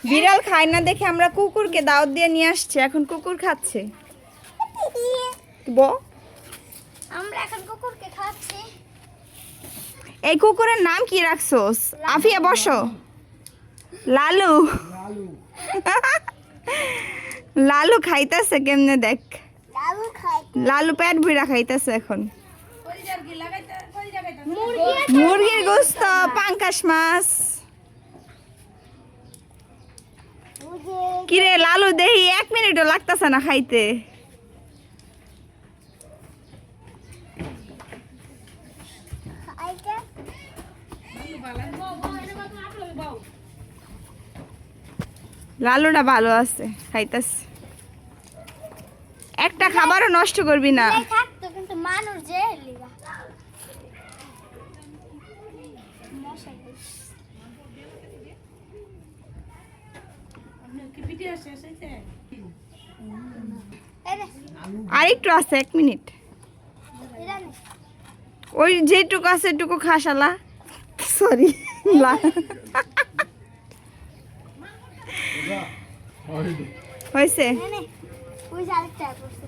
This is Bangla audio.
বিড়াল খায় না দেখে আমরা কুকুরকে দাওয়াত দিয়ে নিয়ে আসছি, এখন কুকুর খাচ্ছে। আমরা এখন কুকুরকে খাচ্ছি। এই কুকুরের নাম কি রাখছোস? আফিয়া বসো। লালু। লালু খাইতেছে কেমনে দেখ। লালু খায়। লালু পেট ভরা খাইতেছে এখন। মুরগি মুরগির গোস্ত, পাঙ্কাশ মাছ। কিরে লালু দেহি 1 মিনিটও লাগতেছে না খাইতে। আইটা লালুটা ভালো আছে, খাইতেছে। একটা খাবারও নষ্ট করবি না। থাকতো কিন্তু মানুষ যে লিগা মশা আর একটু আছে 1 মিনিট। ওই যেটুকু আছে এটুকু খাসালা। সরি। হয়েছে। ওই যে আরেকটা করছে।